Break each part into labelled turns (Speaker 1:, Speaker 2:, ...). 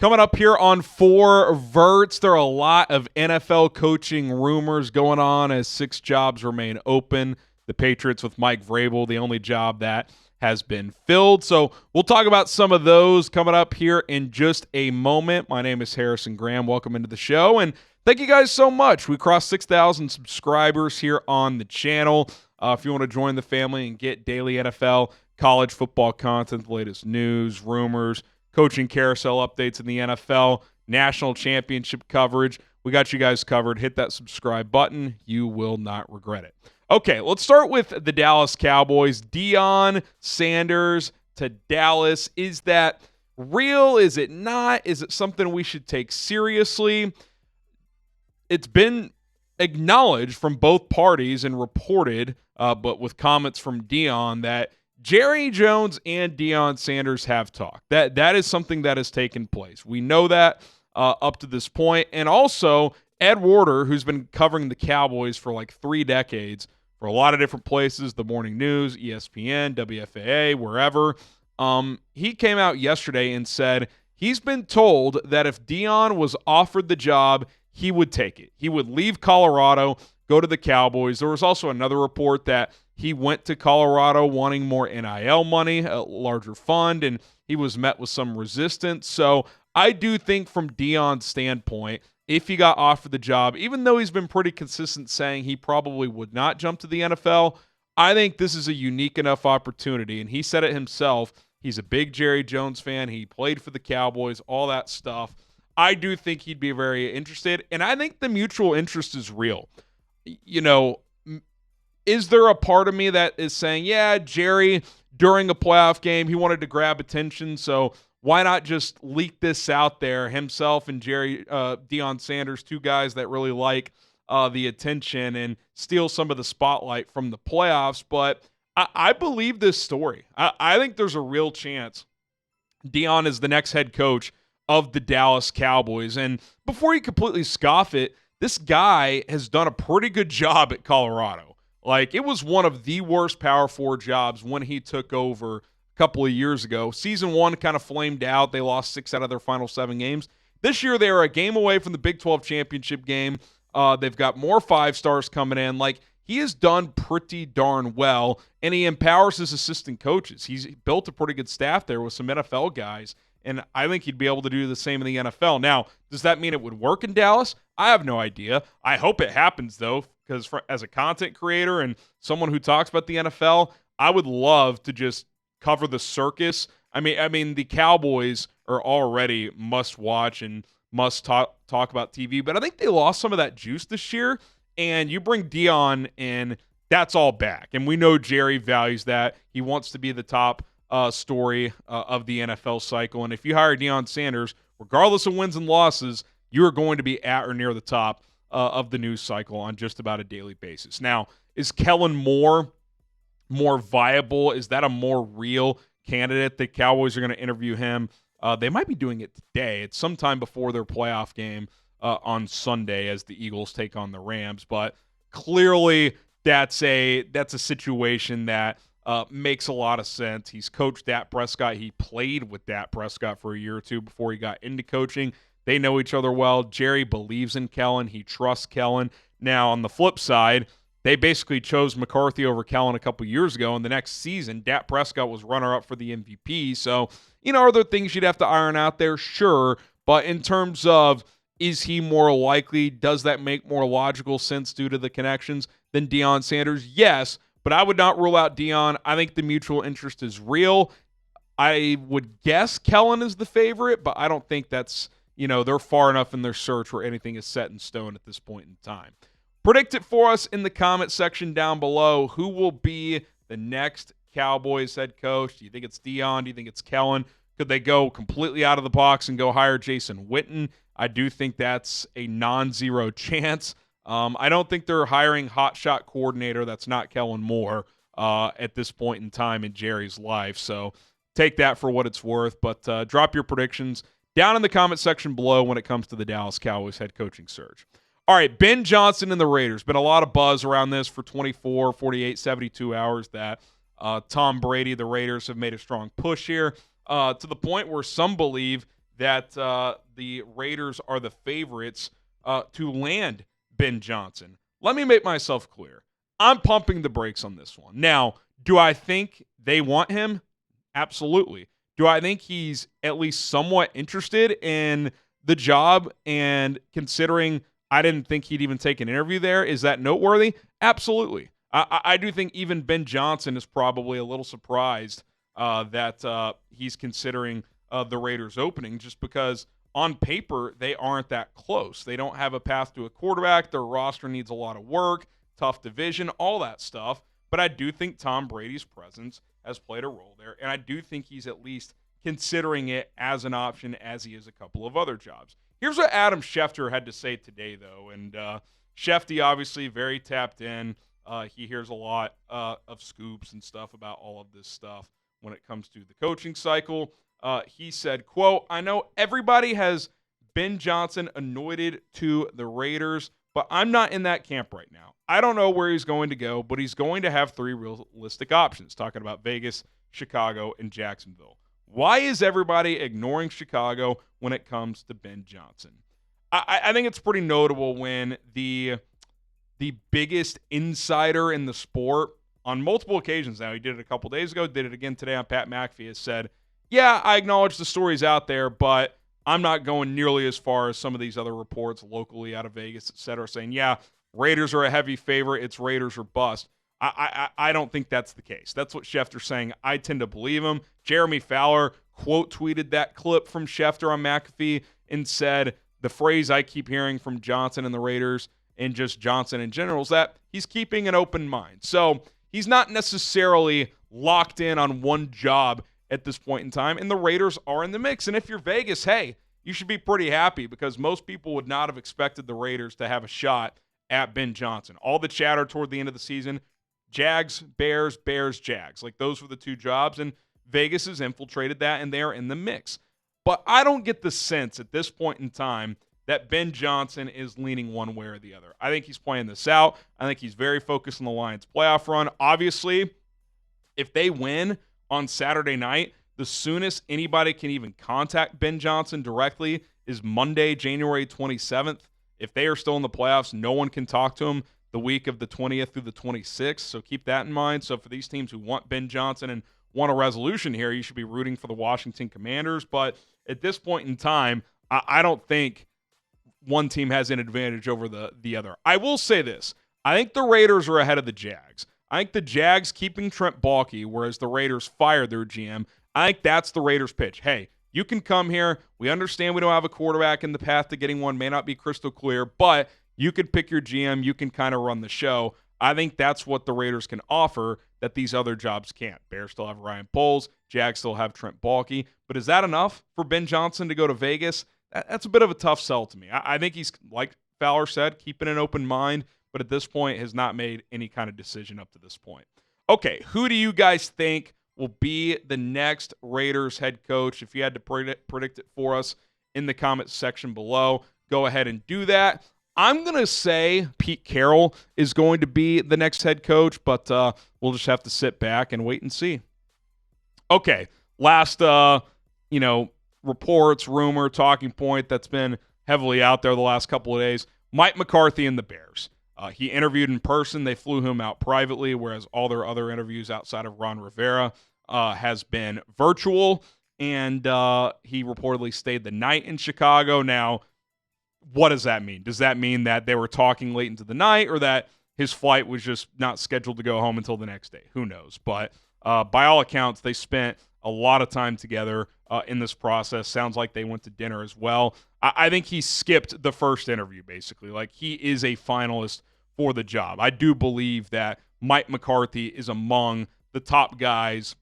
Speaker 1: Coming up here on 4 Verts, there are a lot of NFL coaching rumors going on as 6 jobs remain open. The Patriots with Mike Vrabel, the only job that has been filled. So we'll talk about some of those coming up here in just a moment. My name is Harrison Graham. Welcome into the show, and thank you guys so much. We crossed 6,000 subscribers here on the channel. If you want to join the family and get daily NFL, college football content, the latest news, rumors, coaching carousel updates in the NFL, national championship coverage, we got you guys covered. Hit that subscribe button. You will not regret it. Okay, let's start with the Dallas Cowboys. Deion Sanders to Dallas. Is that real? Is it not? Is it something we should take seriously? It's been acknowledged from both parties and reported, but with comments from Deion, that Jerry Jones and Deion Sanders have talked. That is something that has taken place. We know that up to this point. And also, Ed Warder, who's been covering the Cowboys for like 3 decades for a lot of different places, the Morning News, ESPN, WFAA, wherever, he came out yesterday and said he's been told that if Deion was offered the job, he would take it. He would leave Colorado, go to the Cowboys. There was also another report that he went to Colorado wanting more NIL money, a larger fund, and he was met with some resistance. So I do think from Deion's standpoint, if he got offered the job, even though he's been pretty consistent saying he probably would not jump to the NFL, I think this is a unique enough opportunity. And he said it himself. He's a big Jerry Jones fan. He played for the Cowboys, all that stuff. I do think he'd be very interested, and I think the mutual interest is real. You know, is there a part of me that is saying, yeah, Jerry, during a playoff game, he wanted to grab attention, so why not just leak this out there, himself and Jerry, Deion Sanders, 2 guys that really like the attention and steal some of the spotlight from the playoffs? But I believe this story. I think there's a real chance Deion is the next head coach of the Dallas Cowboys. And before you completely scoff it, this guy has done a pretty good job at Colorado. Like, it was one of the worst Power 4 jobs when he took over a couple of years ago. Season 1 kind of flamed out. They lost 6 out of their final 7 games. This year, they are a game away from the Big 12 championship game. They've got more 5-stars coming in. Like, he has done pretty darn well, and he empowers his assistant coaches. He's built a pretty good staff there with some NFL guys, and I think he'd be able to do the same in the NFL. Now, does that mean it would work in Dallas? I have no idea. I hope it happens, though, because as a content creator and someone who talks about the NFL, I would love to just cover the circus. I mean, the Cowboys are already must-watch and must talk about TV, but I think they lost some of that juice this year, and you bring Deion in, that's all back. And we know Jerry values that. He wants to be the top story of the NFL cycle. And if you hire Deion Sanders, regardless of wins and losses, you are going to be at or near the top of the news cycle on just about a daily basis. Now, is Kellen Moore more viable? Is that a more real candidate? The Cowboys are going to interview him. They might be doing it today. It's sometime before their playoff game on Sunday as the Eagles take on the Rams. But clearly, that's a situation that makes a lot of sense. He's coached Dak Prescott. He played with Dak Prescott for a year or 2 before he got into coaching. They know each other well. Jerry believes in Kellen. He trusts Kellen. Now, on the flip side, they basically chose McCarthy over Kellen a couple years ago, and the next season, Dak Prescott was runner-up for the MVP. So, are there things you'd have to iron out there? Sure. But in terms of, is he more likely, does that make more logical sense due to the connections than Deion Sanders? Yes. But I would not rule out Deion. I think the mutual interest is real. I would guess Kellen is the favorite, but I don't think that's, they're far enough in their search where anything is set in stone at this point in time. Predict it for us in the comment section down below. Who will be the next Cowboys head coach? Do you think it's Deion? Do you think it's Kellen? Could they go completely out of the box and go hire Jason Witten? I do think that's a non-zero chance. I don't think they're hiring hotshot coordinator that's not Kellen Moore at this point in time in Jerry's life. So take that for what it's worth. But drop your predictions down in the comment section below when it comes to the Dallas Cowboys head coaching search. All right, Ben Johnson and the Raiders. Been a lot of buzz around this for 24, 48, 72 hours that Tom Brady, the Raiders, have made a strong push here to the point where some believe that the Raiders are the favorites to land Ben Johnson. Let me make myself clear. I'm pumping the brakes on this one. Now, do I think they want him? Absolutely. Do I think he's at least somewhat interested in the job, and considering I didn't think he'd even take an interview there, is that noteworthy? Absolutely. I do think even Ben Johnson is probably a little surprised that he's considering the Raiders opening, just because on paper they aren't that close. They don't have a path to a quarterback. Their roster needs a lot of work, tough division, all that stuff. But I do think Tom Brady's presence has played a role there, and I do think he's at least considering it as an option, as he is a couple of other jobs. Here's what Adam Schefter had to say today, though, and Schefty obviously very tapped in. He hears a lot of scoops and stuff about all of this stuff when it comes to the coaching cycle. He said, quote, "I know everybody has Ben Johnson anointed to the Raiders, but I'm not in that camp right now. I don't know where he's going to go, but he's going to have 3 realistic options," talking about Vegas, Chicago, and Jacksonville. Why is everybody ignoring Chicago when it comes to Ben Johnson? I think it's pretty notable when the biggest insider in the sport, on multiple occasions now, he did it a couple days ago, did it again today on Pat McAfee, has said, yeah, I acknowledge the story's out there, but I'm not going nearly as far as some of these other reports locally out of Vegas, et cetera, saying, yeah, Raiders are a heavy favorite, it's Raiders or bust. I don't think that's the case. That's what Schefter's saying. I tend to believe him. Jeremy Fowler quote tweeted that clip from Schefter on McAfee and said, the phrase I keep hearing from Johnson and the Raiders, and just Johnson in general, is that he's keeping an open mind. So he's not necessarily locked in on one job at this point in time, and the Raiders are in the mix. And if you're Vegas, hey, you should be pretty happy, because most people would not have expected the Raiders to have a shot at Ben Johnson. All the chatter toward the end of the season, Jags, Bears, Bears, Jags. Like, those were the 2 jobs, and Vegas has infiltrated that, and they are in the mix. But I don't get the sense at this point in time that Ben Johnson is leaning one way or the other. I think he's playing this out. I think he's very focused on the Lions' playoff run. Obviously, if they win on Saturday night, the soonest anybody can even contact Ben Johnson directly is Monday, January 27th. If they are still in the playoffs, no one can talk to him the week of the 20th through the 26th, so keep that in mind. So for these teams who want Ben Johnson and want a resolution here, you should be rooting for the Washington Commanders. But at this point in time, I don't think one team has an advantage over the other. I will say this. I think the Raiders are ahead of the Jags. I think the Jags keeping Trent Baalke, whereas the Raiders fired their GM. I think that's the Raiders' pitch. Hey, you can come here. We understand we don't have a quarterback, and the path to getting one may not be crystal clear, but you could pick your GM. You can kind of run the show. I think that's what the Raiders can offer that these other jobs can't. Bears still have Ryan Poles. Jags still have Trent Baalke. But is that enough for Ben Johnson to go to Vegas? That's a bit of a tough sell to me. I think he's, like Fowler said, keeping an open mind, but at this point has not made any kind of decision up to this point. Okay, who do you guys think will be the next Raiders head coach? If you had to predict it for us in the comments section below, go ahead and do that. I'm going to say Pete Carroll is going to be the next head coach, but we'll just have to sit back and wait and see. Okay, last, reports, rumor, talking point that's been heavily out there the last couple of days, Mike McCarthy and the Bears. He interviewed in person. They flew him out privately, whereas all their other interviews outside of Ron Rivera has been virtual, and he reportedly stayed the night in Chicago. Now, what does that mean? Does that mean that they were talking late into the night, or that his flight was just not scheduled to go home until the next day? Who knows? But by all accounts, they spent a lot of time together in this process. Sounds like they went to dinner as well. I think he skipped the first interview, basically. Like, he is a finalist for the job. I do believe that Mike McCarthy is among the top guys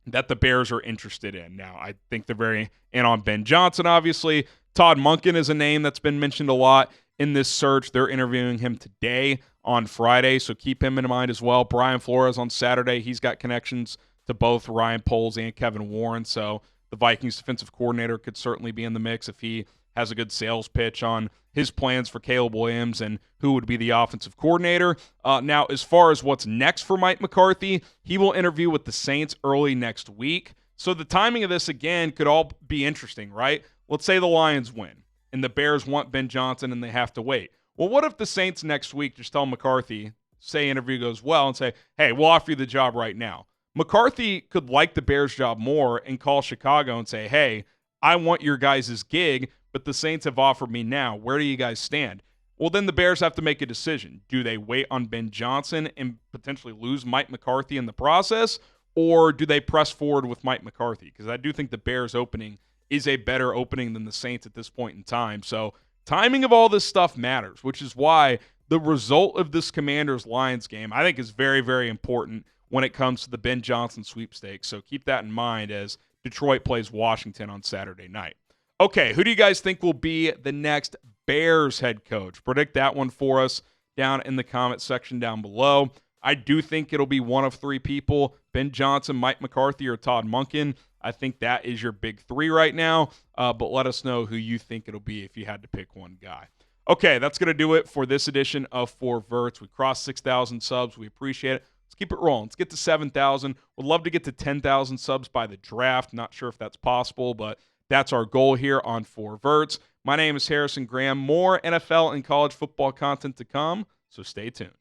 Speaker 1: that the Bears are interested in. Now, I think they're very in on Ben Johnson, obviously. Todd Monken is a name that's been mentioned a lot in this search. They're interviewing him today on Friday, so keep him in mind as well. Brian Flores on Saturday. He's got connections to both Ryan Poles and Kevin Warren, so the Vikings defensive coordinator could certainly be in the mix if he has a good sales pitch on his plans for Caleb Williams and who would be the offensive coordinator. Now, as far as what's next for Mike McCarthy, he will interview with the Saints early next week. So the timing of this, again, could all be interesting, right? Let's say the Lions win and the Bears want Ben Johnson and they have to wait. Well, what if the Saints next week just tell McCarthy, say interview goes well, and say, hey, we'll offer you the job right now? McCarthy could like the Bears job more and call Chicago and say, hey, I want your guys' gig, but the Saints have offered me now. Where do you guys stand? Well, then the Bears have to make a decision. Do they wait on Ben Johnson and potentially lose Mike McCarthy in the process, or do they press forward with Mike McCarthy? Because I do think the Bears opening is a better opening than the Saints at this point in time. So timing of all this stuff matters, which is why the result of this Commanders-Lions game, I think, is very, very important when it comes to the Ben Johnson sweepstakes. So keep that in mind as Detroit plays Washington on Saturday night. Okay, who do you guys think will be the next Bears head coach? Predict that one for us down in the comment section down below. I do think it'll be one of three people: Ben Johnson, Mike McCarthy, or Todd Monken. I think that is your big three right now, but let us know who you think it'll be if you had to pick one guy. Okay, that's going to do it for this edition of For Verts. We crossed 6,000 subs. We appreciate it. Let's keep it rolling. Let's get to 7,000. We'd love to get to 10,000 subs by the draft. Not sure if that's possible, but that's our goal here on For Verts. My name is Harrison Graham. More NFL and college football content to come, so stay tuned.